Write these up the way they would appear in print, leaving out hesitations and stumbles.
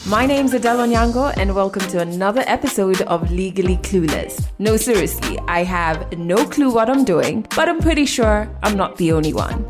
My name's Adele Onyango, and welcome to another episode of Legally Clueless. No, seriously, I have no clue what I'm doing, but I'm pretty sure I'm not the only one.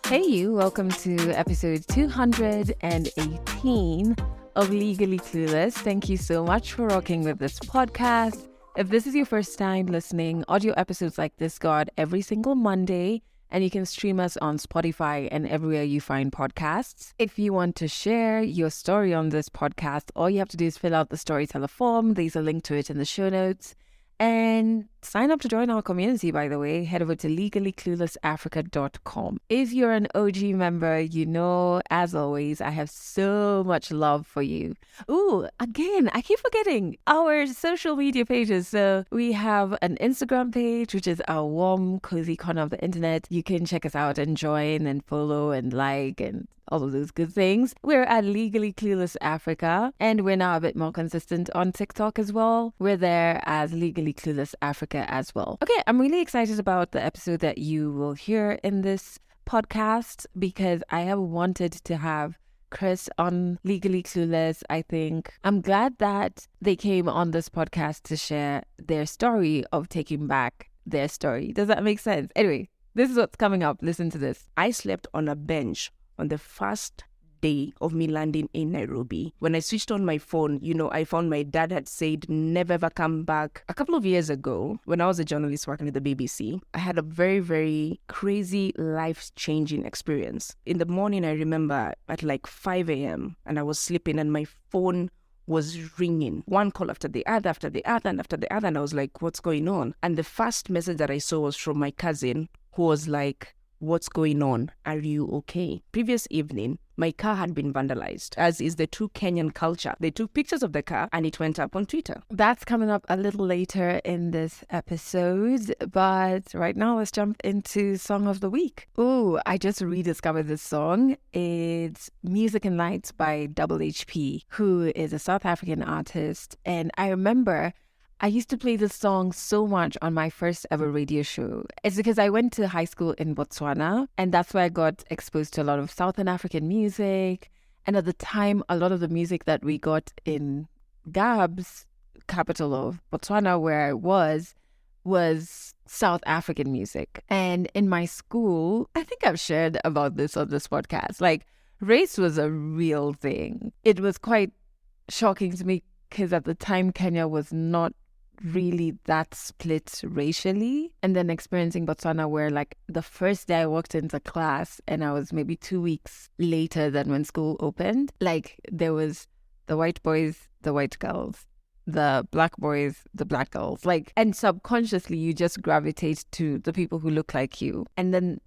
Hey you, welcome to episode 218 of Legally Clueless. Thank you so much for rocking with this podcast. If this is your first time listening, audio episodes like this go out every single Monday, and you can stream us on Spotify and everywhere you find podcasts. If you want to share your story on this podcast, all you have to do is fill out the storyteller form. There's a link to it in the show notes. And sign up to join our community, by the way. Head over to legallycluelessafrica.com. If you're an OG member, you know, as always, I have so much love for you. Ooh, again, I keep forgetting our social media pages. So we have an Instagram page, which is our warm, cozy corner of the internet. You can check us out and join and follow and like and all of those good things. We're at Legally Clueless Africa, and we're now a bit more consistent on TikTok as well. We're there as Legally Clueless Africa as well. Okay, I'm really excited about the episode that you will hear in this podcast because I have wanted to have Chris on Legally Clueless. I think I'm glad that they came on this podcast to share their story of taking back their story. Does that make sense? Anyway, this is what's coming up. Listen to this. I slept on a bench on the first day of me landing in Nairobi. When I switched on my phone, I found my dad had said never ever come back. A couple of years ago, when I was a journalist working at the BBC, I had a very, very crazy life-changing experience. In the morning, I remember at like 5 a.m. and I was sleeping and my phone was ringing. One call after the other, after the other, and after the other. And I was like, what's going on? And the first message that I saw was from my cousin who was like, what's going on? Are you okay? Previous evening, my car had been vandalized, as is the true Kenyan culture. They took pictures of the car and it went up on Twitter. That's coming up a little later in this episode, but right now let's jump into Song of the Week. Ooh, I just rediscovered this song. It's Music and Lights by Double HP, who is a South African artist. And I remember I used to play this song so much on my first ever radio show. It's because I went to high school in Botswana, and that's where I got exposed to a lot of Southern African music. And at the time, a lot of the music that we got in Gab's, capital of Botswana, where I was South African music. And in my school, I think I've shared about this on this podcast, like race was a real thing. It was quite shocking to me because at the time, Kenya was not really that split racially. And then experiencing Botswana where like the first day I walked into class and I was maybe 2 weeks later than when school opened, like there was the white boys, the white girls, the black boys, the black girls, like, and subconsciously you just gravitate to the people who look like you. And then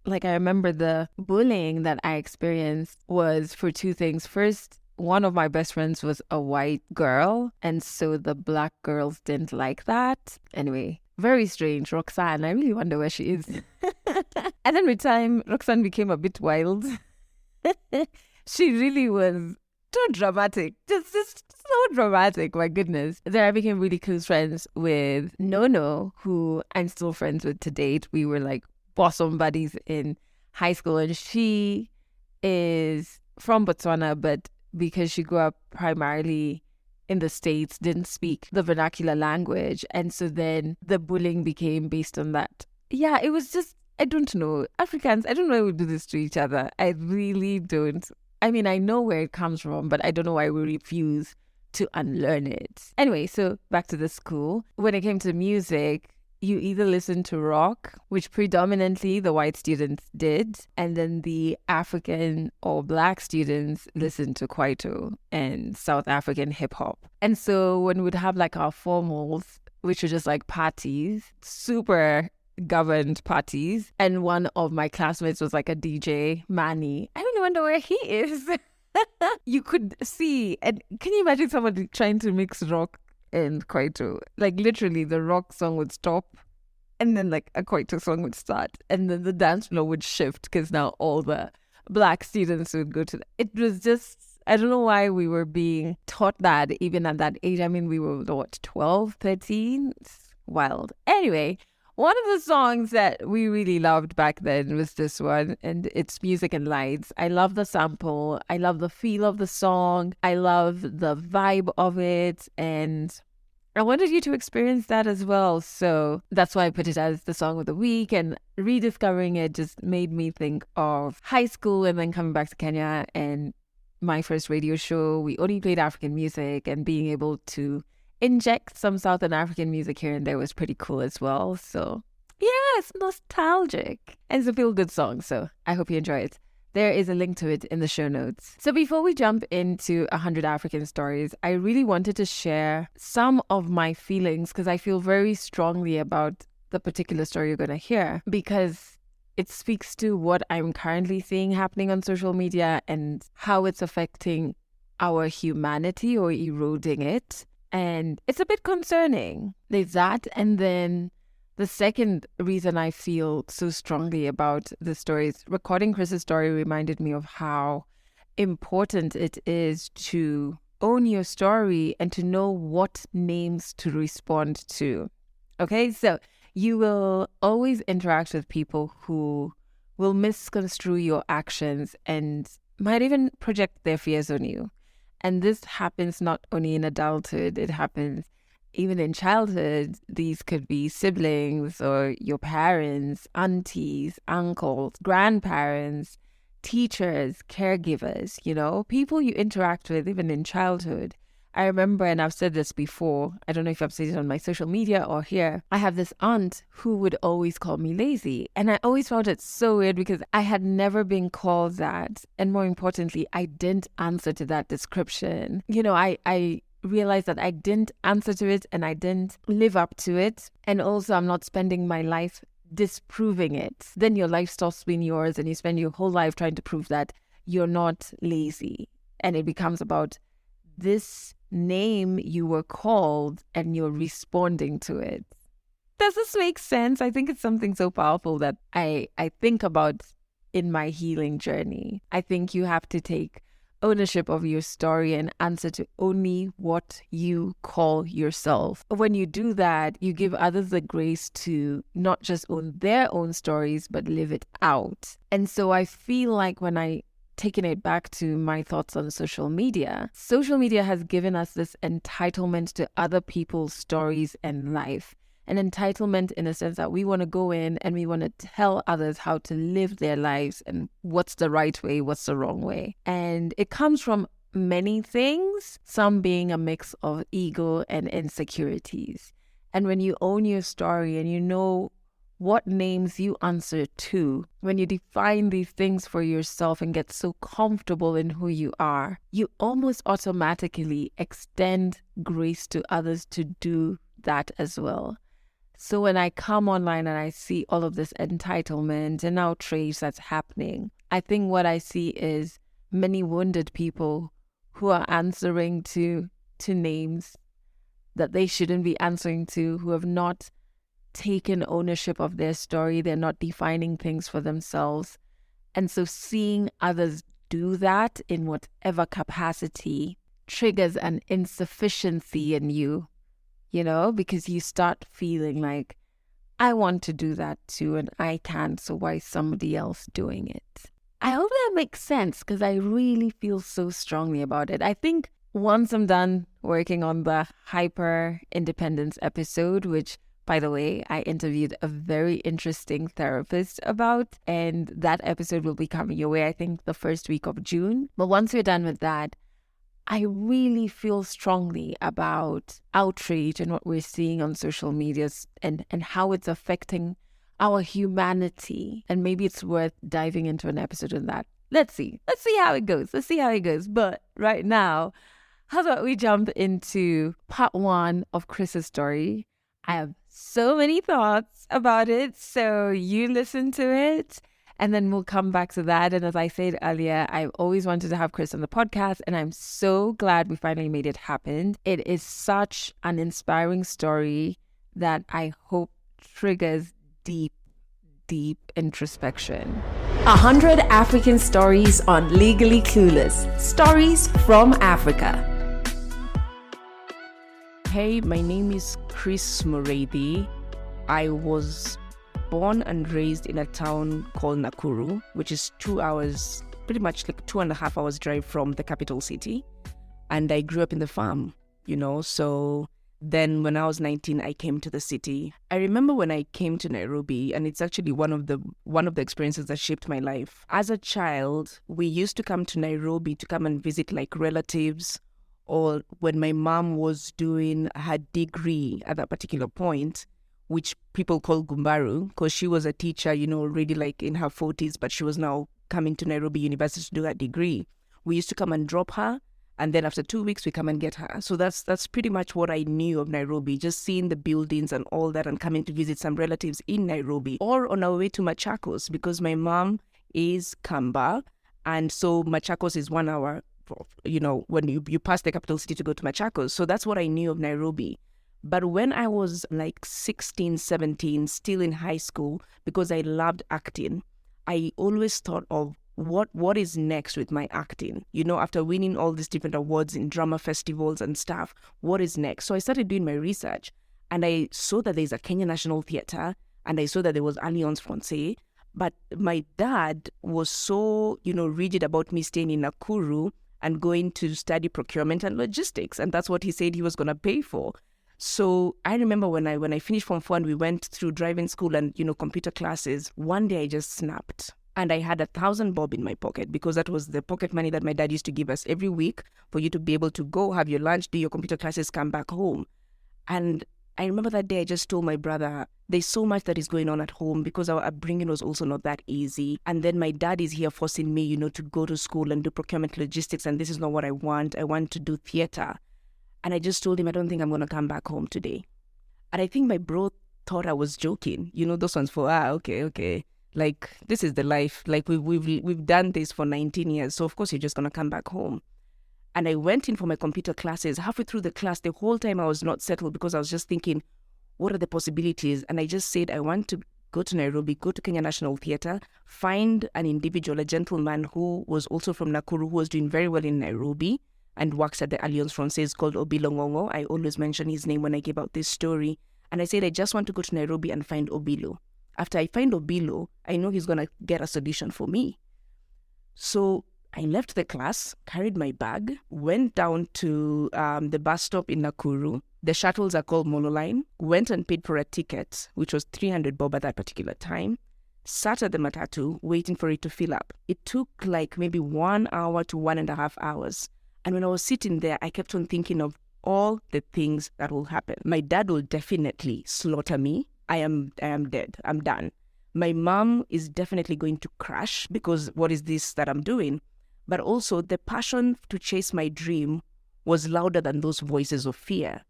like I remember the bullying that I experienced was for two things. First, one of my best friends was a white girl, and so the black girls didn't like that. Anyway, very strange. Roxanne, I really wonder where she is. And then with time, Roxanne became a bit wild. She really was too dramatic. Just so dramatic, my goodness. Then I became really close friends with Nono, who I'm still friends with to date. We were like bosom buddies in high school, and she is from Botswana, but because she grew up primarily in the States, didn't speak the vernacular language. And so then the bullying became based on that. Yeah, it was just, I don't know. Africans, I don't know why we do this to each other. I really don't. I mean, I know where it comes from, but I don't know why we refuse to unlearn it. Anyway, so back to the school. When it came to music, you either listen to rock, which predominantly the white students did, and then the African or black students listened to Kwaito and South African hip hop. And so when we'd have like our formals, which were just like parties, super governed parties, and one of my classmates was like a DJ, Manny. I really wonder where he is. You could see, and can you imagine somebody trying to mix rock and Kwaito? Like literally the rock song would stop and then like a Kwaito song would start and then the dance floor would shift because now all the black students would go to it was just, I don't know why we were being taught that even at that age. I mean, we were what, 12, 13? It's wild. Anyway, One of the songs that we really loved back then was this one, and it's Music and Lights. I love the sample. I love the feel of the song. I love the vibe of it. And I wanted you to experience that as well. So that's why I put it as the song of the week. And rediscovering it just made me think of high school and then coming back to Kenya and my first radio show. We only played African music, and being able to inject some Southern African music here and there was pretty cool as well. So yeah, it's nostalgic and it's a feel-good song. So I hope you enjoy it. There is a link to it in the show notes. So before we jump into 100 African stories, I really wanted to share some of my feelings because I feel very strongly about the particular story you're going to hear, because it speaks to what I'm currently seeing happening on social media and how it's affecting our humanity or eroding it. And it's a bit concerning. There's that. And then the second reason I feel so strongly about the story is recording Chris's story reminded me of how important it is to own your story and to know what names to respond to. Okay, so you will always interact with people who will misconstrue your actions and might even project their fears on you. And this happens not only in adulthood, it happens even in childhood. These could be siblings or your parents, aunties, uncles, grandparents, teachers, caregivers, people you interact with even in childhood. I remember, and I've said this before, I don't know if I've said it on my social media or here, I have this aunt who would always call me lazy. And I always found it so weird because I had never been called that. And more importantly, I didn't answer to that description. I realized that I didn't answer to it and I didn't live up to it. And also, I'm not spending my life disproving it. Then your life stops being yours and you spend your whole life trying to prove that you're not lazy. And it becomes about this name you were called and you're responding to it. Does this make sense? I think it's something so powerful that I think about in my healing journey. I think you have to take ownership of your story and answer to only what you call yourself. When you do that, you give others the grace to not just own their own stories, but live it out. And so I feel like when I taking it back to my thoughts on social media has given us this entitlement to other people's stories and life. An entitlement in a sense that we want to go in and we want to tell others how to live their lives and what's the right way, what's the wrong way. And it comes from many things, some being a mix of ego and insecurities. And when you own your story and you know what names you answer to, when you define these things for yourself and get so comfortable in who you are, you almost automatically extend grace to others to do that as well. So when I come online and I see all of this entitlement and outrage that's happening, I think what I see is many wounded people who are answering to names that they shouldn't be answering to, who have not taken ownership of their story. They're not defining things for themselves. And so seeing others do that in whatever capacity triggers an insufficiency in you, because you start feeling like, I want to do that too and I can't, so why is somebody else doing it? I hope that makes sense because I really feel so strongly about it. I think once I'm done working on the hyper independence episode, which by the way, I interviewed a very interesting therapist about, and that episode will be coming your way, I think, the first week of June. But once we're done with that, I really feel strongly about outrage and what we're seeing on social media and how it's affecting our humanity. And maybe it's worth diving into an episode on that. Let's see how it goes. But right now, how about we jump into part 1 of Chris's story? I have so many thoughts about it, so you listen to it and then we'll come back to that. And as I said earlier, I've always wanted to have Chris on the podcast and I'm so glad we finally made it happen. It is such an inspiring story that I hope triggers deep introspection. 100 African stories on Legally Clueless. Stories from Africa. Hey, my name is Chris Muredi. I was born and raised in a town called Nakuru, which is 2 hours, pretty much like 2.5 hours drive from the capital city. And I grew up in the farm, so then when I was 19, I came to the city. I remember when I came to Nairobi, and it's actually one of the experiences that shaped my life. As a child, we used to come to Nairobi to come and visit like relatives, or when my mom was doing her degree at that particular point, which people call Gumbaru, because she was a teacher, already like in her 40s, but she was now coming to Nairobi University to do her degree. We used to come and drop her. And then after 2 weeks, we come and get her. So that's pretty much what I knew of Nairobi, just seeing the buildings and all that and coming to visit some relatives in Nairobi or on our way to Machakos, because my mom is Kamba. And so Machakos is 1 hour, when you pass the capital city to go to Machakos. So that's what I knew of Nairobi. But when I was like 16, 17, still in high school, because I loved acting, I always thought of what is next with my acting? After winning all these different awards in drama festivals and stuff, what is next? So I started doing my research, and I saw that there's a Kenya National Theatre, and I saw that there was Alliance Francaise. But my dad was so, rigid about me staying in Nakuru and going to study procurement and logistics, and that's what he said he was going to pay for. So I remember when I finished Form 4 and we went through driving school and, computer classes, one day I just snapped. And I had 1,000 bob in my pocket, because that was the pocket money that my dad used to give us every week for you to be able to go have your lunch, do your computer classes, come back home. And I remember that day I just told my brother, there's so much that is going on at home, because our upbringing was also not that easy. And then my dad is here forcing me, to go to school and do procurement logistics. And this is not what I want. I want to do theater. And I just told him, I don't think I'm going to come back home today. And I think my bro thought I was joking. Those ones for, okay. Like, this is the life. Like, we've done this for 19 years. So, of course, you're just going to come back home. And I went in for my computer classes. Halfway through the class, the whole time I was not settled, because I was just thinking, what are the possibilities? And I just said, I want to go to Nairobi, go to Kenya National Theatre, find an individual, a gentleman who was also from Nakuru, who was doing very well in Nairobi and works at the Alliance Francaise, called Obilo Ngongo. I always mention his name when I give out this story. And I said, I just want to go to Nairobi and find Obilo. After I find Obilo, I know he's going to get a solution for me. So I left the class, carried my bag, went down to the bus stop in Nakuru. The shuttles are called Molo Line. Went and paid for a ticket, which was 300 bob at that particular time. Sat at the matatu, waiting for it to fill up. It took like maybe 1 hour to 1.5 hours. And when I was sitting there, I kept on thinking of all the things that will happen. My dad will definitely slaughter me. I am dead. I'm done. My mom is definitely going to crash, because what is this that I'm doing? But also the passion to chase my dream was louder than those voices of fear.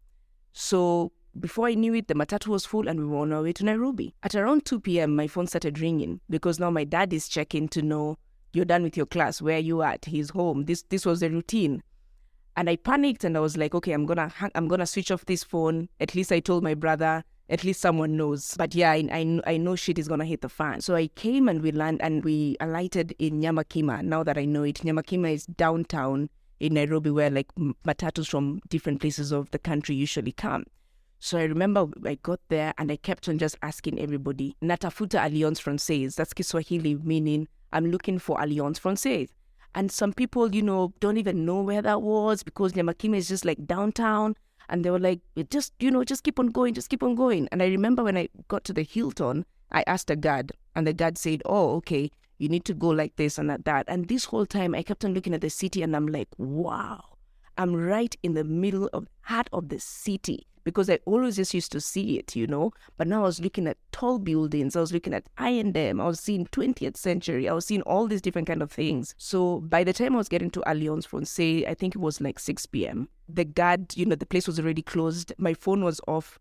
So before I knew it, the matatu was full and we were on our way to Nairobi. At around 2 p.m., my phone started ringing, because now my dad is checking to know, you're done with your class. Where are you at? He's home. This was the routine. And I panicked and I was like, okay, I'm gonna switch off this phone. At least I told my brother. At least someone knows. But yeah, I know shit is going to hit the fan. So I came and we alighted in Nyamakima. Now that I know it, Nyamakima is downtown in Nairobi, where like matatus from different places of the country usually come. So I remember I got there and I kept on just asking everybody, Natafuta Alliance Francaise. That's Kiswahili, meaning I'm looking for Alliance Francaise. And some people, don't even know where that was, because Nyamakima is just like downtown. And they were like, just keep on going, just keep on going. And I remember when I got to the Hilton, I asked a guard, and the guard said, oh, okay, you need to go like this and like that. And this whole time I kept on looking at the city and I'm like, wow, I'm right in the middle of heart of the city, because I always just used to see it, But now I was looking at tall buildings. I was looking at I&M. I was seeing 20th century. I was seeing all these different kind of things. So by the time I was getting to Alliance Francaise, I think it was like 6 p.m. The guard, the place was already closed. My phone was off.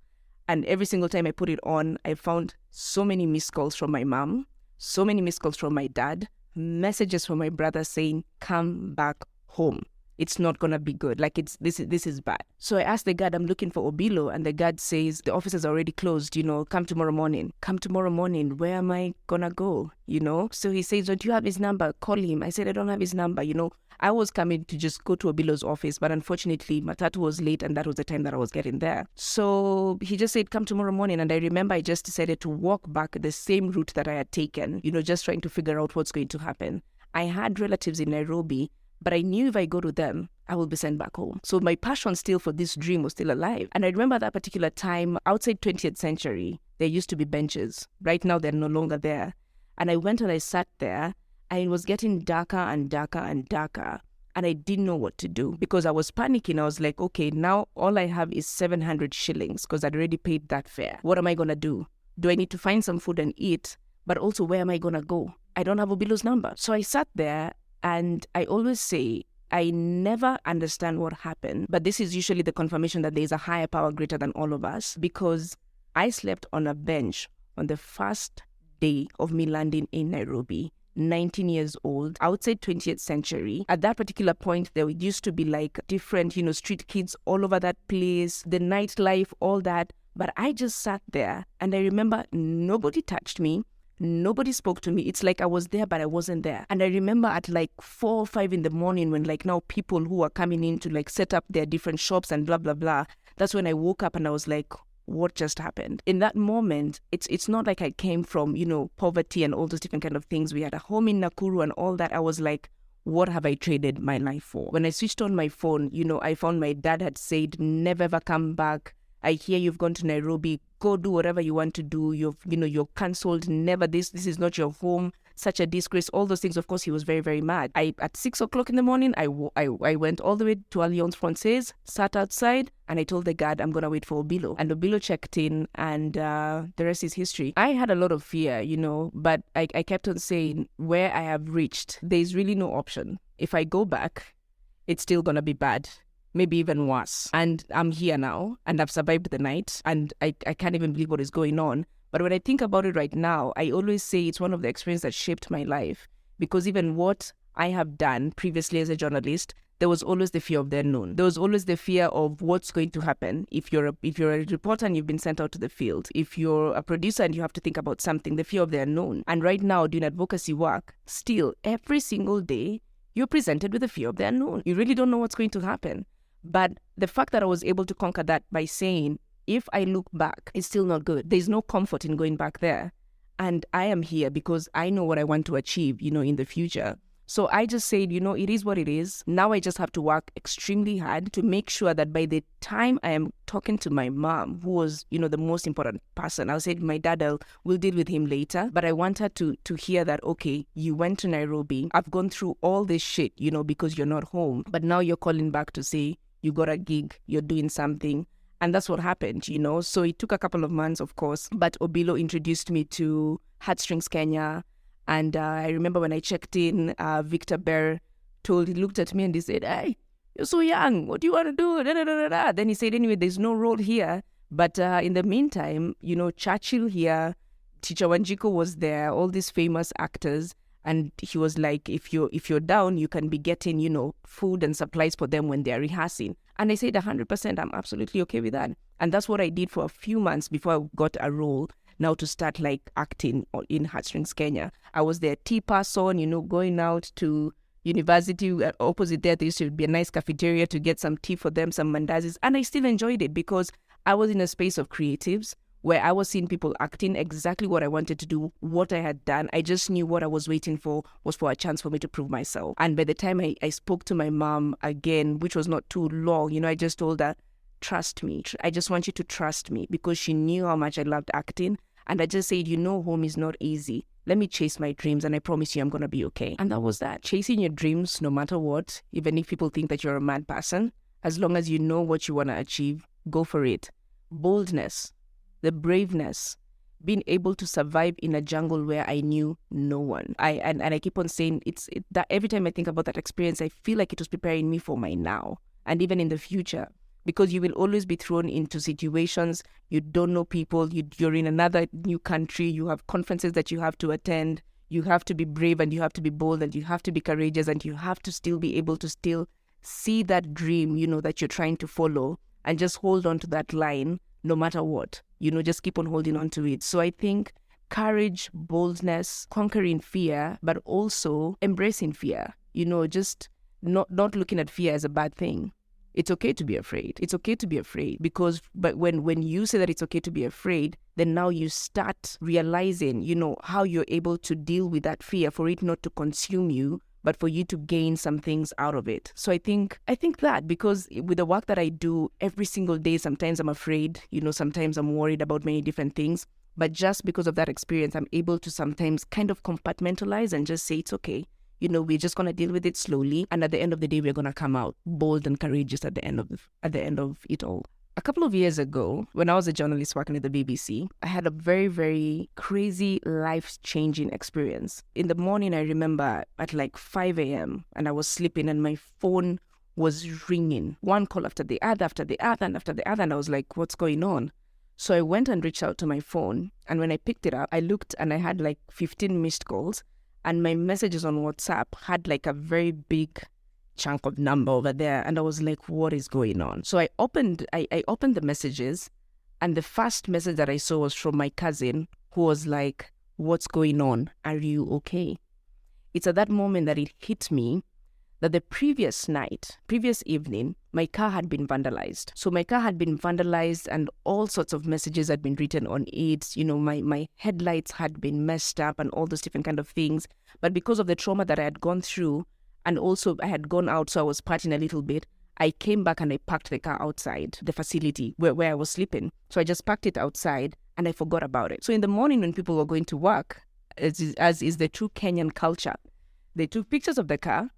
And every single time I put it on, I found so many missed calls from my mom, so many missed calls from my dad, messages from my brother saying, come back home. it's not gonna be good. Like this is bad. So I asked the guard, I'm looking for Obilo, and the guard says the office is already closed. Come tomorrow morning. Come tomorrow morning. Where am I gonna go? So he says, don't you have his number? Call him. I said, I don't have his number. I was coming to just go to Obilo's office, but unfortunately, Matatu was late, and that was the time that I was getting there. So he just said, come tomorrow morning. And I remember I just decided to walk back the same route that I had taken, just trying to figure out what's going to happen. I had relatives in Nairobi, but I knew if I go to them, I will be sent back home. So my passion still for this dream was still alive. And I remember that particular time, outside 20th century, there used to be benches. Right now, they're no longer there. And I went and I sat there, and it was getting darker and darker and darker. And I didn't know what to do because I was panicking. I was like, okay, now all I have is 700 shillings because I'd already paid that fare. What am I going to do? Do I need to find some food and eat? But also, where am I going to go? I don't have Obilo's number. So I sat there, and I always say, I never understand what happened, but this is usually the confirmation that there is a higher power greater than all of us, because I slept on a bench on the first day of me landing in Nairobi, 19 years old, outside 20th century. At that particular point, there used to be like different, street kids all over that place, the nightlife, all that. But I just sat there, and I remember nobody touched me. Nobody spoke to me. It's like I was there, but I wasn't there. And I remember at like 4 or 5 in the morning when like now people who are coming in to like set up their different shops and blah, blah, blah. That's when I woke up and I was like, what just happened? In that moment, it's not like I came from, poverty and all those different kind of things. We had a home in Nakuru and all that. I was like, what have I traded my life for? When I switched on my phone, I found my dad had said, never ever come back. I hear you've gone to Nairobi. Go do whatever you want to do. You're cancelled. Never this is not your home. Such a disgrace. All those things. Of course, he was very, very mad. At 6 o'clock in the morning, I went all the way to Alliance Francaise, sat outside, and I told the guard, I'm going to wait for Obilo. And Obilo checked in, and the rest is history. I had a lot of fear, but I kept on saying, where I have reached, there's really no option. If I go back, it's still going to be bad. Maybe even worse. And I'm here now, and I've survived the night, and I can't even believe what is going on. But when I think about it right now, I always say it's one of the experiences that shaped my life, because even what I have done previously as a journalist, there was always the fear of the unknown. There was always the fear of what's going to happen if you're a reporter and you've been sent out to the field. If you're a producer and you have to think about something, the fear of the unknown. And right now, doing advocacy work, still every single day, you're presented with the fear of the unknown. You really don't know what's going to happen. But the fact that I was able to conquer that by saying, if I look back, it's still not good. There's no comfort in going back there. And I am here because I know what I want to achieve, in the future. So I just said, it is what it is. Now I just have to work extremely hard to make sure that by the time I am talking to my mom, who was, the most important person, I'll say my dad, we'll deal with him later. But I want her to hear that, okay, you went to Nairobi. I've gone through all this shit, because you're not home. But now you're calling back to say, you got a gig, you're doing something. And that's what happened, So it took a couple of months, of course. But Obilo introduced me to Heartstrings Kenya. And I remember when I checked in, Victor Bear he looked at me and he said, hey, you're so young. What do you want to do? Da, da, da, da, da. Then he said, anyway, there's no role here. But in the meantime, Churchill here, Teacher Wanjiko was there, all these famous actors. And he was like, if you're down, you can be getting, food and supplies for them when they're rehearsing. And I said 100%, I'm absolutely okay with that. And that's what I did for a few months before I got a role now to start like acting in Heartstrings Kenya. I was their tea person, going out to university. Opposite there used to be a nice cafeteria to get some tea for them, some mandazis. And I still enjoyed it because I was in a space of creatives where I was seeing people acting exactly what I wanted to do, what I had done. I just knew what I was waiting for was for a chance for me to prove myself. And by the time I spoke to my mom again, which was not too long, I just told her, trust me. I just want you to trust me, because she knew how much I loved acting. And I just said, home is not easy. Let me chase my dreams, and I promise you I'm going to be okay. And that was that. Chasing your dreams, no matter what, even if people think that you're a mad person, as long as you know what you want to achieve, go for it. Boldness. The braveness, being able to survive in a jungle where I knew no one. I keep on saying that every time I think about that experience, I feel like it was preparing me for my now and even in the future, because you will always be thrown into situations you don't know people. You're in another new country. You have conferences that you have to attend. You have to be brave and you have to be bold and you have to be courageous and you have to still be able to still see that dream, that you're trying to follow and just hold on to that line no matter what, just keep on holding on to it. So I think courage, boldness, conquering fear, but also embracing fear, just not looking at fear as a bad thing. It's okay to be afraid. It's okay to be afraid but when you say that it's okay to be afraid, then now you start realizing, how you're able to deal with that fear for it not to consume you, but for you to gain some things out of it. So I think that, because with the work that I do every single day, sometimes I'm afraid, sometimes I'm worried about many different things. But just because of that experience, I'm able to sometimes kind of compartmentalize and just say, it's okay. We're just going to deal with it slowly. And at the end of the day, we're going to come out bold and courageous at the end of it all. A couple of years ago, when I was a journalist working at the BBC, I had a very, very crazy, life-changing experience. In the morning, I remember at like 5 a.m. and I was sleeping and my phone was ringing. One call after the other, and I was like, what's going on? So I went and reached out to my phone, and when I picked it up, I looked and I had like 15 missed calls, and my messages on WhatsApp had like a very big chunk of number over there, and I was like, what is going on? So I opened the messages, and the first message that I saw was from my cousin, who was like, what's going on? Are you okay? It's at that moment that it hit me that the previous evening, my car had been vandalized. So my car had been vandalized and all sorts of messages had been written on it. My headlights had been messed up and all those different kind of things. But because of the trauma that I had gone through, and also I had gone out, so I was partying a little bit, I came back and I parked the car outside the facility where I was sleeping. So I just parked it outside and I forgot about it. So in the morning when people were going to work, as is the true Kenyan culture, they took pictures of the car,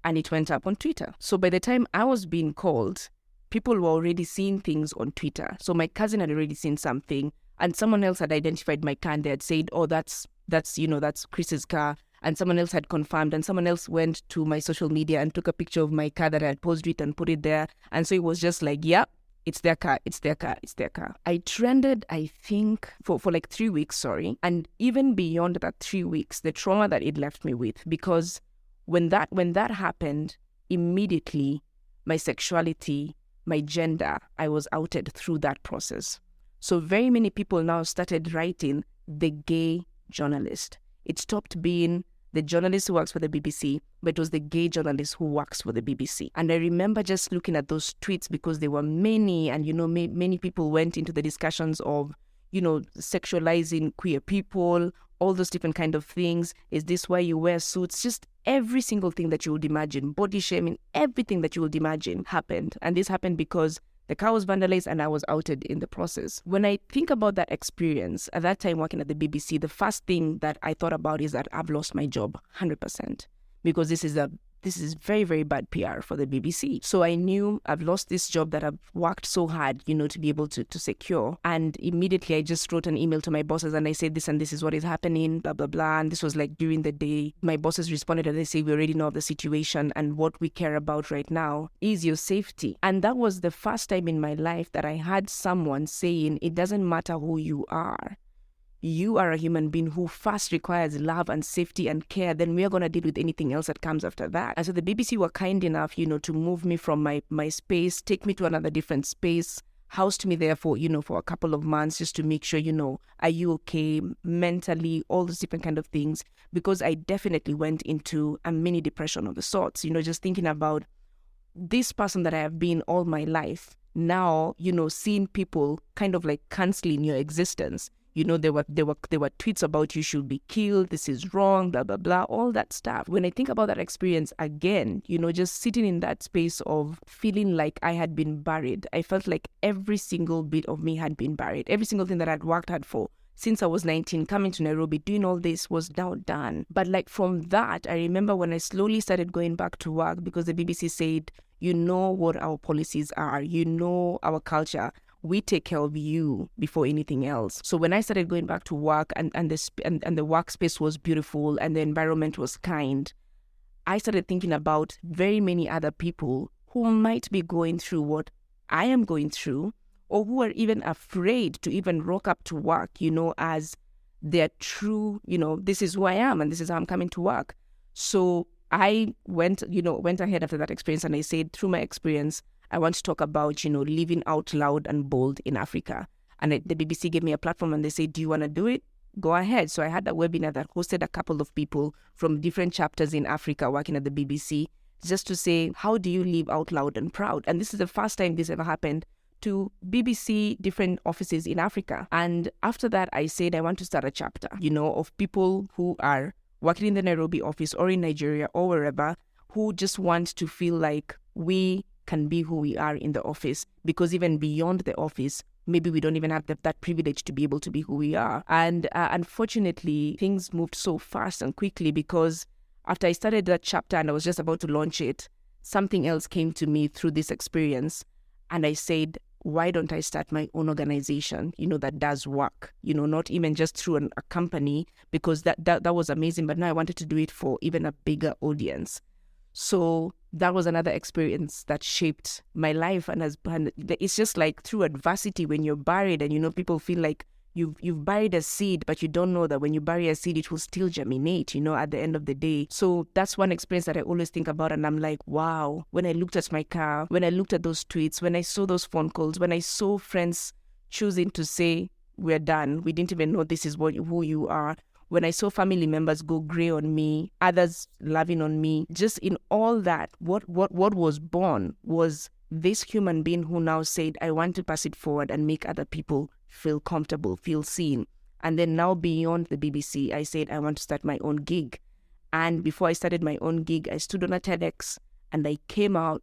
and it went up on Twitter. So by the time I was being called, people were already seeing things on Twitter. So my cousin had already seen something, and someone else had identified my car, and they had said, oh, that's Chris's car. And someone else had confirmed, and someone else went to my social media and took a picture of my car that I had posted it and put it there. And so it was just like, yeah, it's their car. I trended, I think, for like 3 weeks, And even beyond that 3 weeks, the trauma that it left me with, because when that happened, immediately my sexuality, my gender, I was outed through that process. So very many people now started writing the gay journalist. It stopped being the journalist who works for the BBC, but it was the gay journalist who works for the BBC. And I remember just looking at those tweets, because there were many, and many people went into the discussions of, sexualizing queer people, all those different kind of things. Is this why you wear suits? Just every single thing that you would imagine, body shaming, everything that you would imagine happened. And this happened because the car was vandalized and I was outed in the process. When I think about that experience, at that time working at the BBC, the first thing that I thought about is that I've lost my job 100%, because this is very, very bad PR for the BBC. So I knew I've lost this job that I've worked so hard, to be able to secure. And immediately I just wrote an email to my bosses and I said, this and this is what is happening, blah, blah, blah. And this was like during the day. My bosses responded and they say, we already know of the situation, and what we care about right now is your safety. And that was the first time in my life that I had someone saying, it doesn't matter who you are. You are a human being who first requires love and safety and care, then we are going to deal with anything else that comes after that. And so the BBC were kind enough, to move me from my space, take me to another different space, housed me there for a couple of months, just to make sure, are you okay mentally, all those different kind of things, because I definitely went into a mini depression of the sorts, just thinking about this person that I have been all my life. Now, seeing people kind of like canceling your existence. There were tweets about you should be killed, this is wrong, blah, blah, blah, all that stuff. When I think about that experience again, just sitting in that space of feeling like I had been buried, I felt like every single bit of me had been buried. Every single thing that I'd worked hard for since I was 19, coming to Nairobi, doing all this was now done. But like from that, I remember when I slowly started going back to work, because the BBC said, what our policies are, our culture. We take care of you before anything else. So when I started going back to work and the workspace was beautiful and the environment was kind, I started thinking about very many other people who might be going through what I am going through, or who are even afraid to even rock up to work, as their true, this is who I am and this is how I'm coming to work. So I went ahead after that experience and I said, through my experience, I want to talk about, living out loud and bold in Africa. And the BBC gave me a platform and they said, do you want to do it? Go ahead. So I had a webinar that hosted a couple of people from different chapters in Africa working at the BBC, just to say, how do you live out loud and proud? And this is the first time this ever happened to BBC different offices in Africa. And after that, I said, I want to start a chapter, of people who are working in the Nairobi office or in Nigeria or wherever, who just want to feel like we can be who we are in the office, because even beyond the office, maybe we don't even have that privilege to be able to be who we are. And unfortunately, things moved so fast and quickly, because after I started that chapter and I was just about to launch it, something else came to me through this experience. And I said, why don't I start my own organization, that does work, not even just through a company, because that was amazing. But now I wanted to do it for even a bigger audience. So that was another experience that shaped my life. And it's just like through adversity, when you're buried and, people feel like you've buried a seed, but you don't know that when you bury a seed, it will still germinate, at the end of the day. So that's one experience that I always think about. And I'm like, wow, when I looked at my car, when I looked at those tweets, when I saw those phone calls, when I saw friends choosing to say, we're done, we didn't even know this is who you are. When I saw family members go grey on me, others loving on me, just in all that, what was born was this human being who now said, I want to pass it forward and make other people feel comfortable, feel seen. And then now beyond the BBC, I said, I want to start my own gig. And before I started my own gig, I stood on a TEDx and I came out,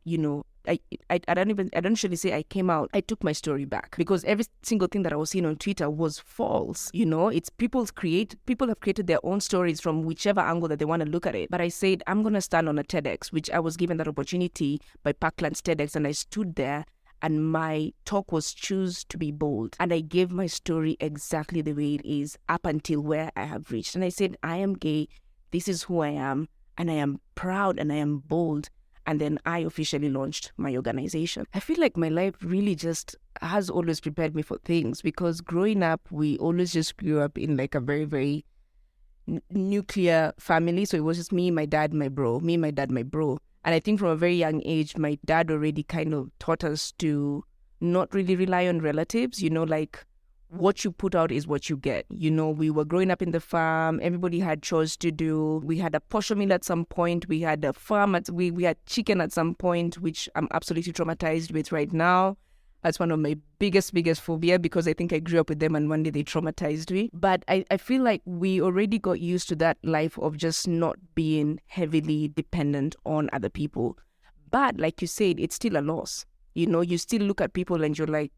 I don't usually say I came out. I took my story back, because every single thing that I was seeing on Twitter was false. It's people have created their own stories from whichever angle that they want to look at it. But I said, I'm going to stand on a TEDx, which I was given that opportunity by Parkland's TEDx. And I stood there and my talk was choose to be bold. And I gave my story exactly the way it is up until where I have reached. And I said, I am gay. This is who I am. And I am proud and I am bold. And then I officially launched my organization. I feel like my life really just has always prepared me for things, because growing up, we always just grew up in like a very, very nuclear family. So it was just me, my dad, my bro, me, my dad, my bro. And I think from a very young age, my dad already kind of taught us to not really rely on relatives, like what you put out is what you get. We were growing up in the farm. Everybody had chores to do. We had a posho mill at some point. We had a farm. We had chicken at some point, which I'm absolutely traumatized with right now. That's one of my biggest phobia, because I think I grew up with them and one day they traumatized me. But I feel like we already got used to that life of just not being heavily dependent on other people. But like you said, it's still a loss. You still look at people and you're like,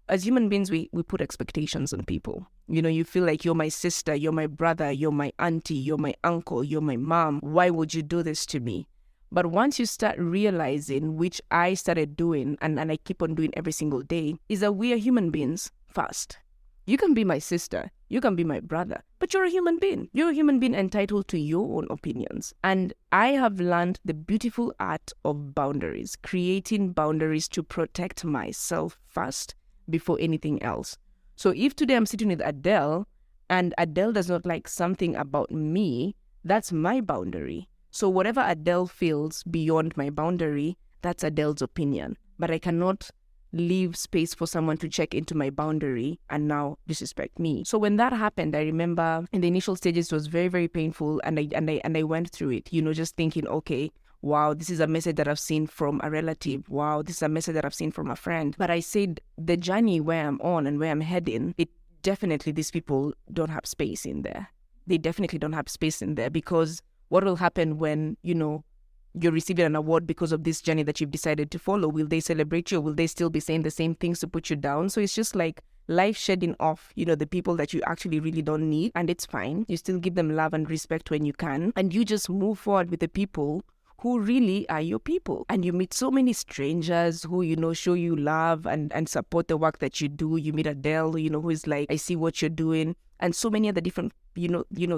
as human beings, we put expectations on people. You feel like you're my sister, you're my brother, you're my auntie, you're my uncle, you're my mom. Why would you do this to me? But once you start realizing, which I started doing, and I keep on doing every single day, is that we are human beings first. You can be my sister, you can be my brother, but you're a human being. You're a human being entitled to your own opinions. And I have learned the beautiful art of boundaries, creating boundaries to protect myself first before anything else. So if today I'm sitting with Adele and Adele does not like something about me, that's my boundary. So whatever Adele feels beyond my boundary, that's Adele's opinion. But I cannot leave space for someone to check into my boundary and now disrespect me. So when that happened, I remember in the initial stages it was very, very painful, and I went through it, just thinking, okay, wow, this is a message that I've seen from a relative. Wow, this is a message that I've seen from a friend. But I said, the journey where I'm on and where I'm heading, it definitely, these people don't have space in there. They definitely don't have space in there, because what will happen when, you're receiving an award because of this journey that you've decided to follow? Will they celebrate you, or will they still be saying the same things to put you down? So it's just like life shedding off, the people that you actually really don't need. And it's fine. You still give them love and respect when you can. And you just move forward with the people who really are your people. And you meet so many strangers who, show you love and support the work that you do. You meet Adele, who is like, I see what you're doing. And so many other different,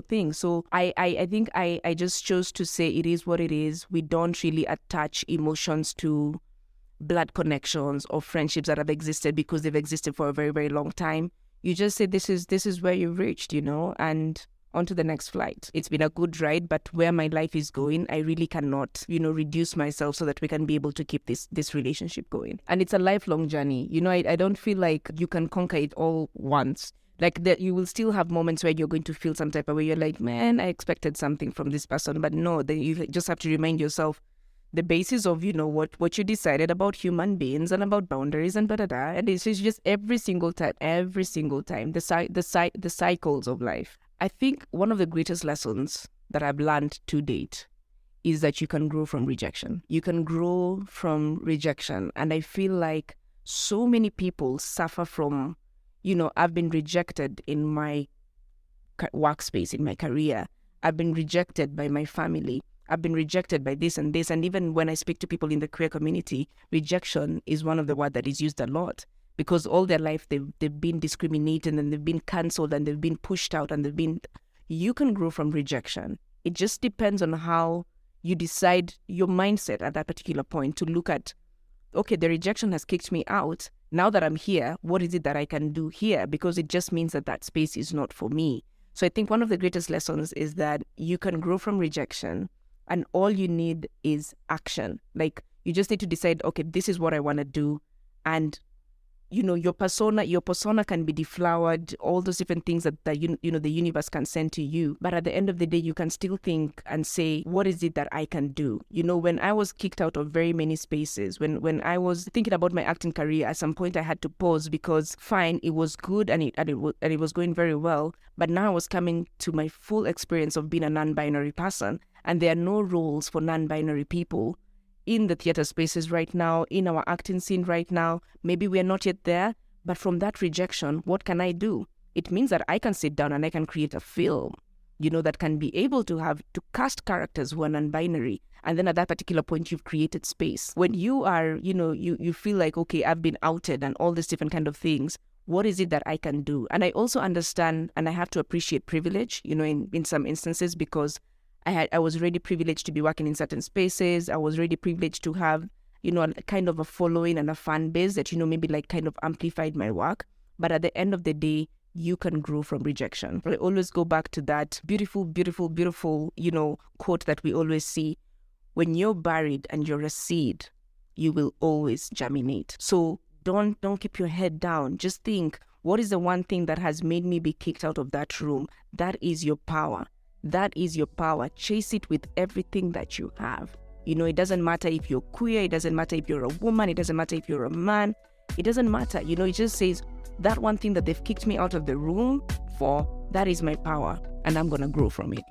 things. So I think I just chose to say it is what it is. We don't really attach emotions to blood connections or friendships that have existed because they've existed for a very, very long time. You just say, this is where you've reached, and on to the next flight. It's been a good ride, but where my life is going, I really cannot, reduce myself so that we can be able to keep this relationship going. And it's a lifelong journey. I don't feel like you can conquer it all once. Like that, you will still have moments where you're going to feel some type of way. You're like, man, I expected something from this person, but no. Then you just have to remind yourself the basis of what you decided about human beings and about boundaries and and it's just every single time the cycles of life. I think one of the greatest lessons that I've learned to date is that you can grow from rejection. You can grow from rejection, and I feel like so many people suffer from, I've been rejected in my workspace, in my career. I've been rejected by my family. I've been rejected by this and this. And even when I speak to people in the queer community, rejection is one of the words that is used a lot, because all their life they've been discriminated and they've been cancelled and they've been pushed out and you can grow from rejection. It just depends on how you decide your mindset at that particular point to look at, okay, the rejection has kicked me out. Now that I'm here, what is it that I can do here? Because it just means that space is not for me. So I think one of the greatest lessons is that you can grow from rejection. And all you need is action. Like, you just need to decide, okay, this is what I want to do. And, your persona can be deflowered, all those different things that the universe can send to you. But at the end of the day, you can still think and say, what is it that I can do? When I was kicked out of very many spaces, when I was thinking about my acting career, at some point I had to pause because fine, it was good and it was going very well. But now I was coming to my full experience of being a non-binary person. And there are no roles for non-binary people in the theater spaces right now, in our acting scene right now. Maybe we are not yet there, but from that rejection, what can I do? It means that I can sit down and I can create a film, that can be able to cast characters who are non-binary. And then at that particular point, you've created space. When you are, you feel like, okay, I've been outed and all these different kind of things. What is it that I can do? And I also understand, and I have to appreciate privilege, in some instances, because I was really privileged to be working in certain spaces. I was really privileged to have, a kind of a following and a fan base that, maybe like kind of amplified my work. But at the end of the day, you can grow from rejection. I always go back to that beautiful, beautiful, beautiful, quote that we always see. When you're buried and you're a seed, you will always germinate. So don't keep your head down. Just think, what is the one thing that has made me be kicked out of that room? That is your power. That is your power. Chase it with everything that you have. It doesn't matter if you're queer. It doesn't matter if you're a woman. It doesn't matter if you're a man. It doesn't matter. It just says that one thing that they've kicked me out of the room for, that is my power. And I'm going to grow from it.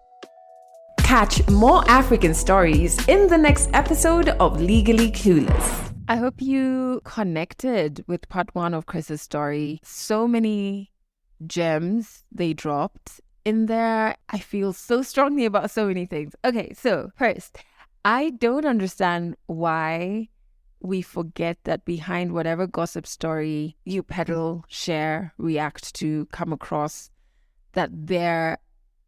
Catch more African stories in the next episode of Legally Clueless. I hope you connected with part 1 of Chris's story. So many gems they dropped in there. I feel so strongly about so many things. Okay, so first, I don't understand why we forget that behind whatever gossip story you peddle, share, react to, come across, that there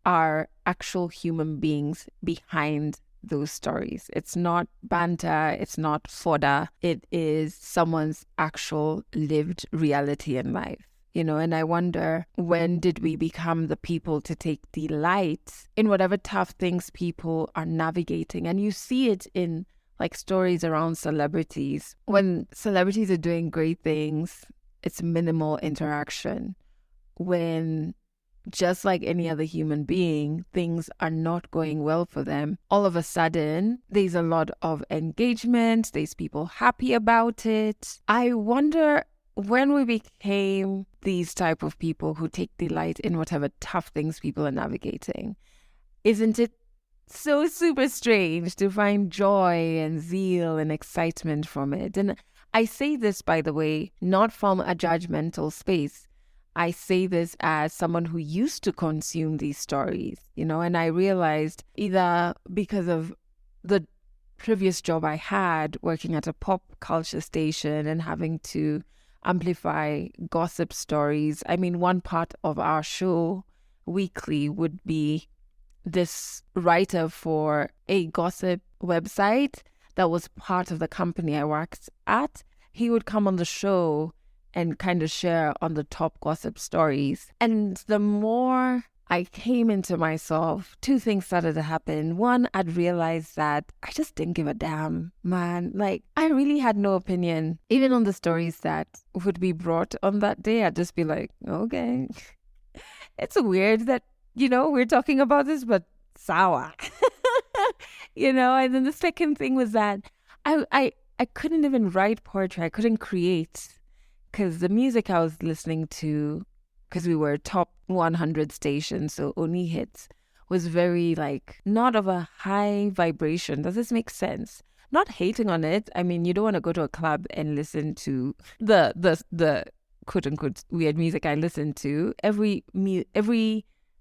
are actual human beings behind those stories. It's not banter, it's not fodder, it is someone's actual lived reality in life. And I wonder, when did we become the people to take delight in whatever tough things people are navigating? And you see it in like stories around celebrities. When celebrities are doing great things, it's minimal interaction. When, just like any other human being, things are not going well for them, all of a sudden, there's a lot of engagement, there's people happy about it. I wonder when we became these type of people who take delight in whatever tough things people are navigating. Isn't it so super strange to find joy and zeal and excitement from it? And I say this, by the way, not from a judgmental space. I say this as someone who used to consume these stories, and I realized, either because of the previous job I had working at a pop culture station and having to amplify gossip stories. I mean, one part of our show weekly would be this writer for a gossip website that was part of the company I worked at. He would come on the show and kind of share on the top gossip stories. And the more I came into myself, two things started to happen. One, I'd realized that I just didn't give a damn, man. Like, I really had no opinion. Even on the stories that would be brought on that day, I'd just be like, okay. It's weird that, we're talking about this, but sour. And then the second thing was that I couldn't even write poetry. I couldn't create because the music I was listening to, because we were top 100 stations, so only hits, was very not of a high vibration. Does this make sense? Not hating on it. I mean, you don't want to go to a club and listen to the quote unquote weird music I listen to. Every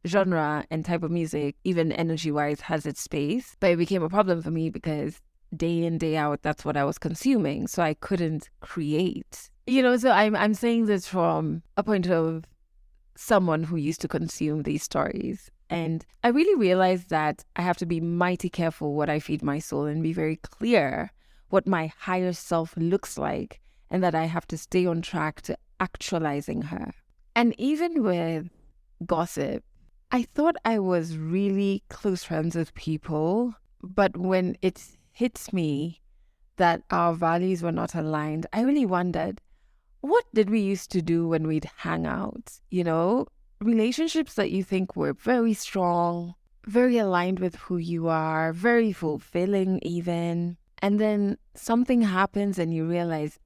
genre and type of music, even energy wise, has its space. But it became a problem for me because day in, day out, that's what I was consuming. So I couldn't create. So I'm saying this from a point of someone who used to consume these stories. And I really realized that I have to be mighty careful what I feed my soul and be very clear what my higher self looks like, and that I have to stay on track to actualizing her. And even with gossip, I thought I was really close friends with people, but when it hits me that our values were not aligned, I really wondered, what did we used to do when we'd hang out? Relationships that you think were very strong, very aligned with who you are, very fulfilling even. And then something happens and you realize,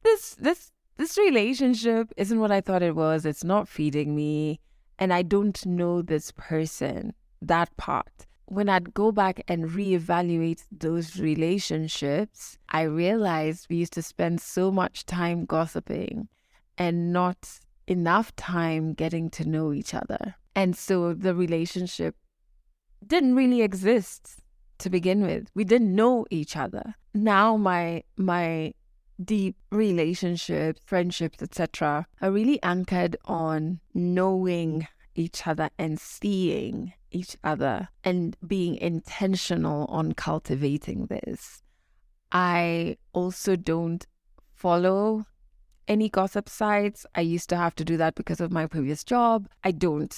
this relationship isn't what I thought it was. It's not feeding me. And I don't know this person, that part. When I'd go back and reevaluate those relationships, I realized we used to spend so much time gossiping and not enough time getting to know each other. And so the relationship didn't really exist to begin with. We didn't know each other. Now my deep relationships, friendships, etc., are really anchored on knowing each other and seeing each other and being intentional on cultivating this. I also don't follow any gossip sites. I used to have to do that because of my previous job. I don't.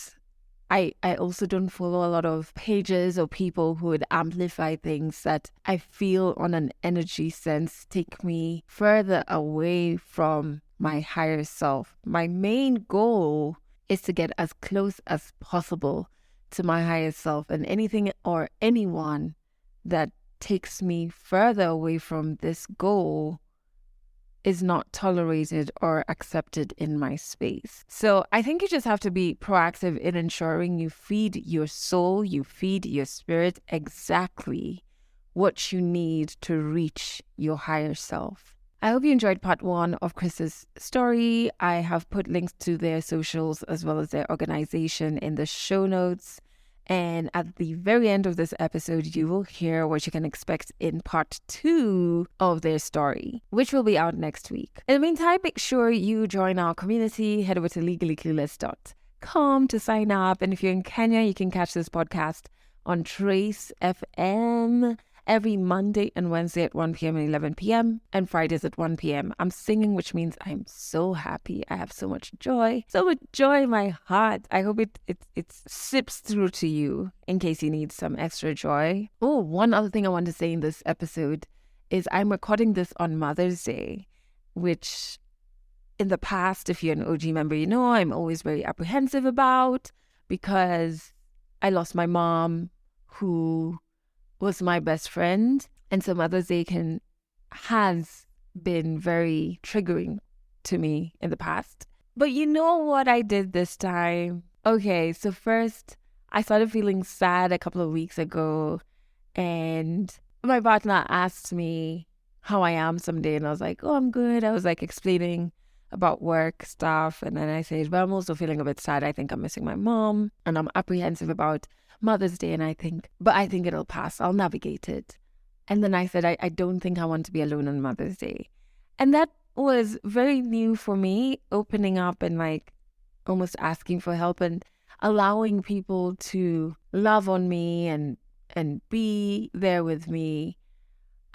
I also don't follow a lot of pages or people who would amplify things that I feel on an energy sense take me further away from my higher self. My main goal is to get as close as possible to my higher self, and anything or anyone that takes me further away from this goal is not tolerated or accepted in my space. So I think you just have to be proactive in ensuring you feed your soul, you feed your spirit exactly what you need to reach your higher self. I hope you enjoyed part 1 of Chris's story. I have put links to their socials as well as their organization in the show notes. And at the very end of this episode, you will hear what you can expect in part 2 of their story, which will be out next week. In the meantime, make sure you join our community. Head over to legallyclueless.com to sign up. And if you're in Kenya, you can catch this podcast on Trace FM every Monday and Wednesday at 1 p.m. and 11 p.m. and Fridays at 1 p.m. I'm singing, which means I'm so happy. I have so much joy in my heart. I hope it sips through to you in case you need some extra joy. Oh, one other thing I want to say in this episode is I'm recording this on Mother's Day, which in the past, if you're an OG member, I'm always very apprehensive about, because I lost my mom, who was my best friend, and so Mother's Day has been very triggering to me in the past. But you know what I did this time? Okay, so first I started feeling sad a couple of weeks ago, and my partner asked me how I am someday, and I was like, oh, I'm good. I was explaining about work stuff, and then I said, well, I'm also feeling a bit sad. I think I'm missing my mom, and I'm apprehensive about Mother's Day, and I think it'll pass. I'll navigate it. And then I said, I don't think I want to be alone on Mother's Day. And that was very new for me, opening up and almost asking for help and allowing people to love on me and be there with me.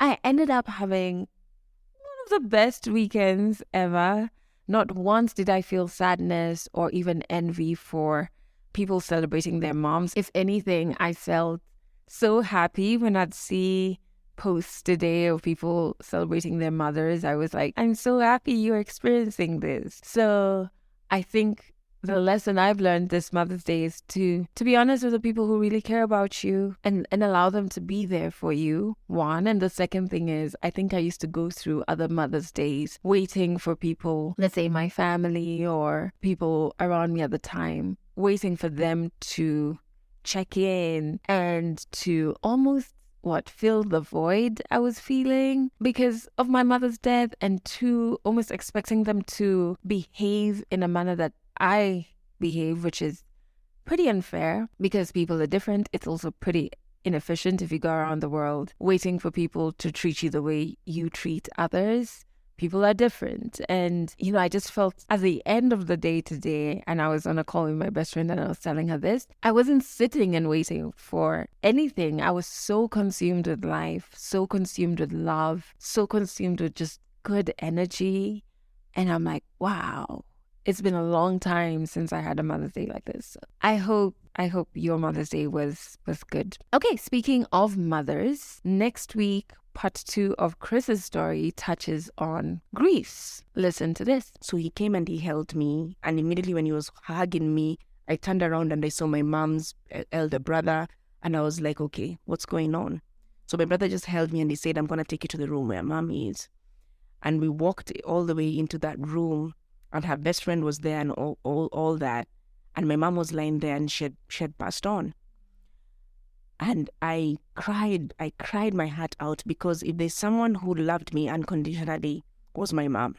I ended up having one of the best weekends ever. Not once did I feel sadness or even envy for people celebrating their moms. If anything, I felt so happy when I'd see posts today of people celebrating their mothers. I was like, I'm so happy you're experiencing this. So I think the lesson I've learned this Mother's Day is to be honest with the people who really care about you and allow them to be there for you, one. And the second thing is, I think I used to go through other Mother's Days waiting for people, let's say my family or people around me at the time, waiting for them to check in and to almost fill the void I was feeling because of my mother's death, and two, almost expecting them to behave in a manner that I behave, which is pretty unfair because people are different. It's also pretty inefficient if you go around the world waiting for people to treat you the way you treat others. People are different. And, I just felt at the end of the day today, and I was on a call with my best friend and I was telling her this, I wasn't sitting and waiting for anything. I was so consumed with life, so consumed with love, so consumed with just good energy. And I'm like, wow, it's been a long time since I had a Mother's Day like this. I hope your Mother's Day was good. Okay, speaking of mothers, next week, part 2 of Chris's story touches on grief. Listen to this. So he came and he held me, and immediately when he was hugging me, I turned around and I saw my mom's elder brother, and I was like, okay, what's going on? So my brother just held me and he said, I'm going to take you to the room where mom is. And we walked all the way into that room, and her best friend was there and all that. And my mom was lying there and she had passed on. And I cried my heart out, because if there's someone who loved me unconditionally, was my mom.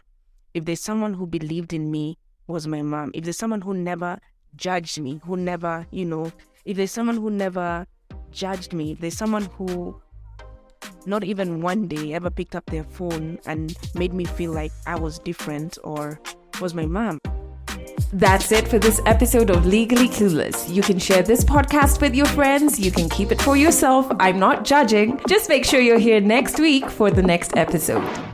If there's someone who believed in me, was my mom. If there's someone who never judged me, who never, if there's someone who never judged me, if there's someone who not even one day ever picked up their phone and made me feel like I was different, or was my mom. That's it for this episode of Legally Clueless. You can share this podcast with your friends. You can keep it for yourself. I'm not judging. Just make sure you're here next week for the next episode.